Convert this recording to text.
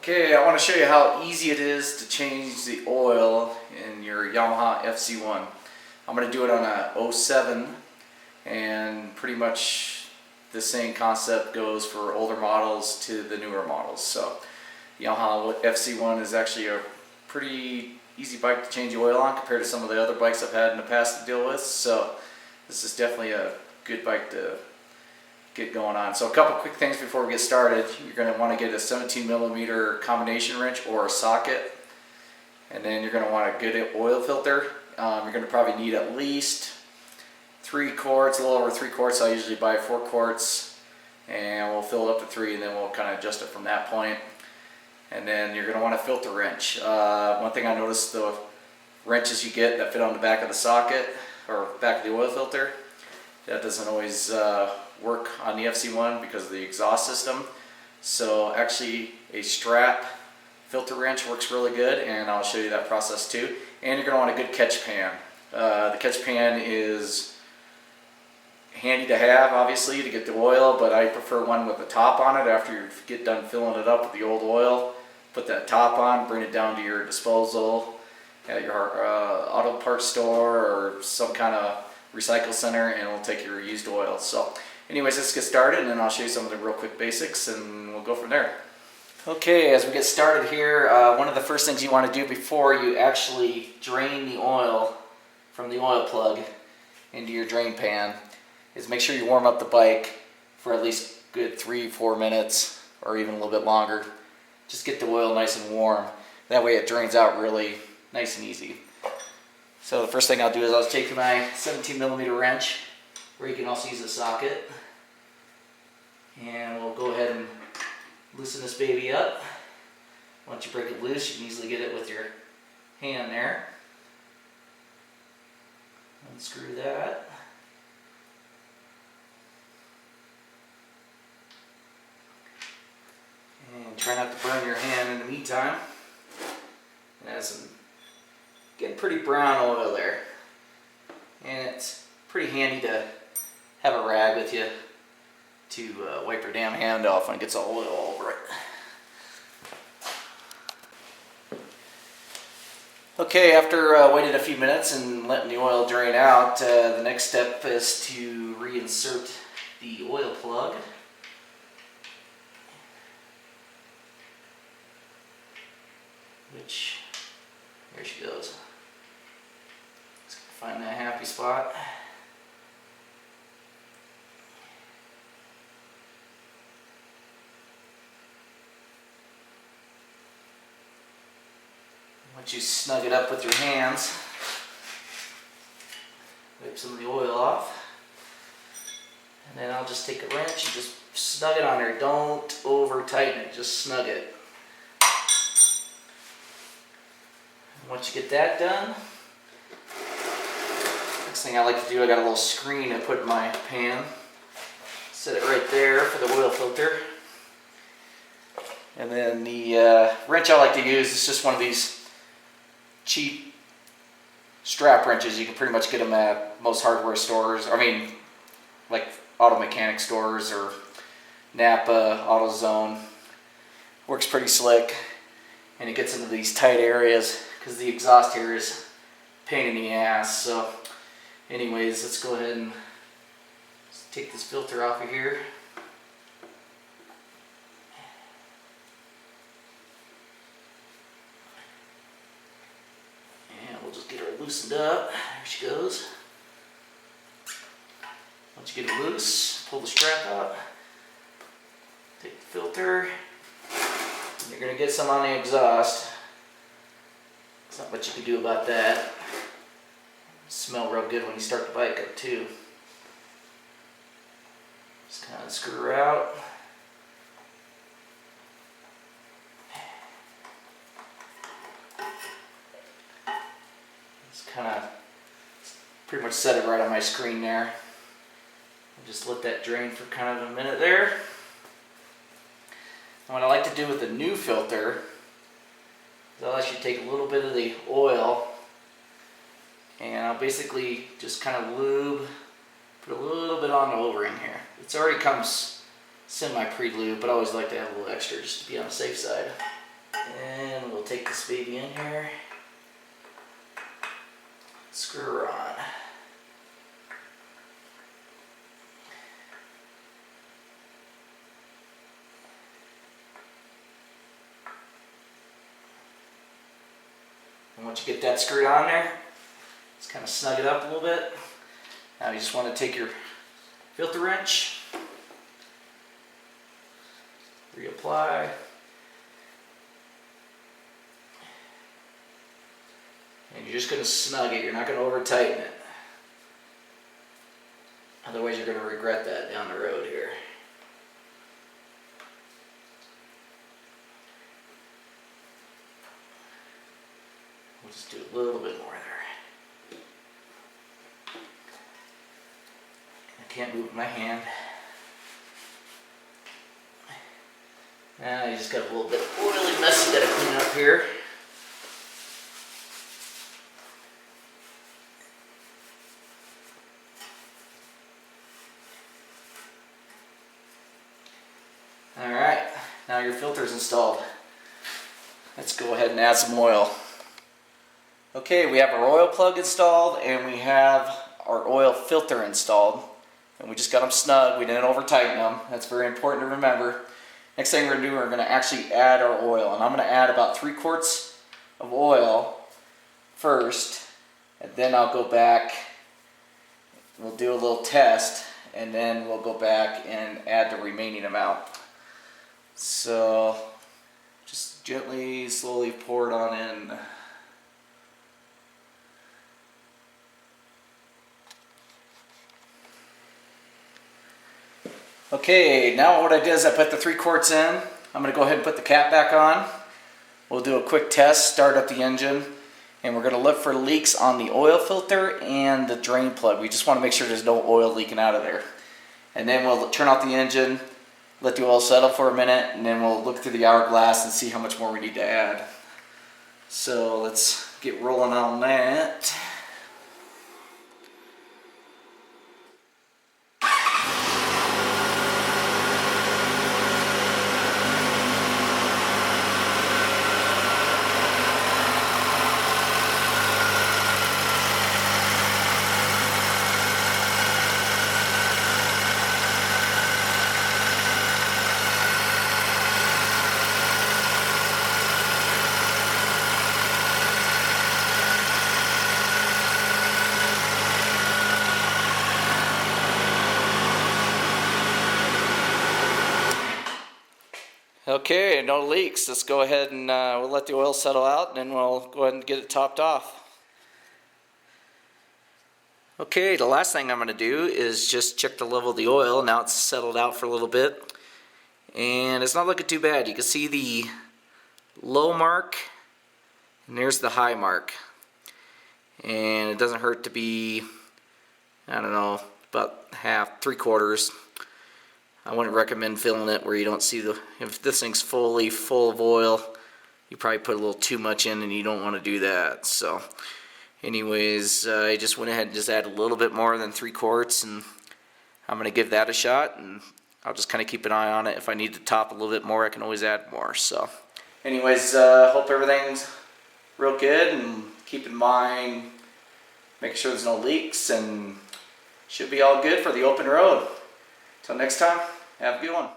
Okay, I want to show you how easy it is to change the oil in your Yamaha FZ1. I'm going to do it on a 07, and pretty much the same concept goes for older models to the newer models. So Yamaha FZ1 is actually a pretty easy bike to change the oil on compared to some of the other bikes I've had in the past to deal with. So this is definitely a good bike to get going on. So a couple quick things before we get started. You're going to want to get a 17mm combination wrench or a socket, and then you're going to want a good oil filter. You're going to probably need at least 3 quarts, a little over 3 quarts. I usually buy 4 quarts, and we'll fill it up to 3, and then we'll kind of adjust it from that point. And then you're going to want a filter wrench. One thing I noticed, the wrenches you get that fit on the back of the socket or back of the oil filter, that doesn't always work on the FZ1 because of the exhaust system. So actually a strap filter wrench works really good, and I'll show you that process too. And you're going to want a good catch pan. The catch pan is handy to have, obviously, to get the oil, but I prefer one with a top on it. After you get done filling it up with the old oil, put that top on, bring it down to your disposal at your auto parts store or some kind of recycle center, and we'll take your used oil. So anyways, let's get started, and then I'll show you some of the real quick basics, and we'll go from there. Okay, as we get started here, one of the first things you want to do before you actually drain the oil from the oil plug into your drain pan is make sure you warm up the bike for at least good 3-4 minutes or even a little bit longer. Just get the oil nice and warm. That way it drains out really nice and easy. So the first thing I'll do is I'll take my 17mm wrench, where you can also use a socket, and we'll go ahead and loosen this baby up. Once you break it loose, you can easily get it with your hand there. Unscrew that. And try not to burn your hand in the meantime. It has some getting pretty brown oil there. And it's pretty handy to have a rag with you to wipe your damn hand off when it gets all oil all over it. Okay, after waiting a few minutes and letting the oil drain out, the next step is to reinsert the oil plug. Which, there she goes. Let's find that happy spot. Once you snug it up with your hands, wipe some of the oil off, and then I'll just take a wrench and just snug it on there. Don't over tighten it, just snug it. And once you get that done, next thing I like to do, I got a little screen I put in my pan. Set it right there for the oil filter. And then the wrench I like to use is just one of these cheap strap wrenches. You can pretty much get them at most hardware stores. I mean, like auto mechanic stores or Napa, AutoZone. Works pretty slick, and it gets into these tight areas because the exhaust here is a pain in the ass. So anyways, let's go ahead and take this filter off of here. Just get her loosened up. There she goes. Once you get it loose, pull the strap out. Take the filter. And you're going to get some on the exhaust. There's not much you can do about that. It'll smell real good when you start the bike up too. Just kind of screw her out. Kind of pretty much set it right on my screen there. I'll just let that drain for kind of a minute there. And what I like to do with the new filter is I'll actually take a little bit of the oil, and I'll basically just kind of lube, put a little bit on the O-ring here. It's already comes semi pre-lube, but I always like to have a little extra just to be on the safe side. And we'll take this baby in here, screw her on. And once you get that screwed on there, just kind of snug it up a little bit. Now you just want to take your filter wrench, reapply, and you're just going to snug it. You're not going to over tighten it. Otherwise you're going to regret that down the road here. We'll just do a little bit more there. I can't move my hand. Now you just got a little bit of oily mess you got to clean up here. Alright, now your filter's installed. Let's go ahead and add some oil. Okay, we have our oil plug installed and we have our oil filter installed. And we just got them snug, we didn't over tighten them. That's very important to remember. Next thing we're going to do, we're going to actually add our oil. And I'm going to add about 3 quarts of oil first. And then I'll go back, we'll do a little test, and then we'll go back and add the remaining amount. So just gently, slowly pour it on in. Okay, now what I did is I put the 3 quarts in. I'm going to go ahead and put the cap back on. We'll do a quick test, start up the engine, and we're going to look for leaks on the oil filter and the drain plug. We just want to make sure there's no oil leaking out of there. And then we'll turn off the engine, let the oil settle for a minute, and then we'll look through the hourglass and see how much more we need to add. So let's get rolling on that. Okay, no leaks. Let's go ahead and we'll let the oil settle out, and then we'll go ahead and get it topped off. Okay, the last thing I'm going to do is just check the level of the oil. Now it's settled out for a little bit, and it's not looking too bad. You can see the low mark, and there's the high mark. And it doesn't hurt to be, I don't know, about half, 3/4. I wouldn't recommend filling it where you don't see the, if this thing's fully full of oil, you probably put a little too much in and you don't want to do that. So anyways, I just went ahead and just added a little bit more than 3 quarts, and I'm going to give that a shot, and I'll just kind of keep an eye on it. If I need to top a little bit more, I can always add more. So anyways, hope everything's real good, and keep in mind making sure there's no leaks, and should be all good for the open road. Till next time, have a good one.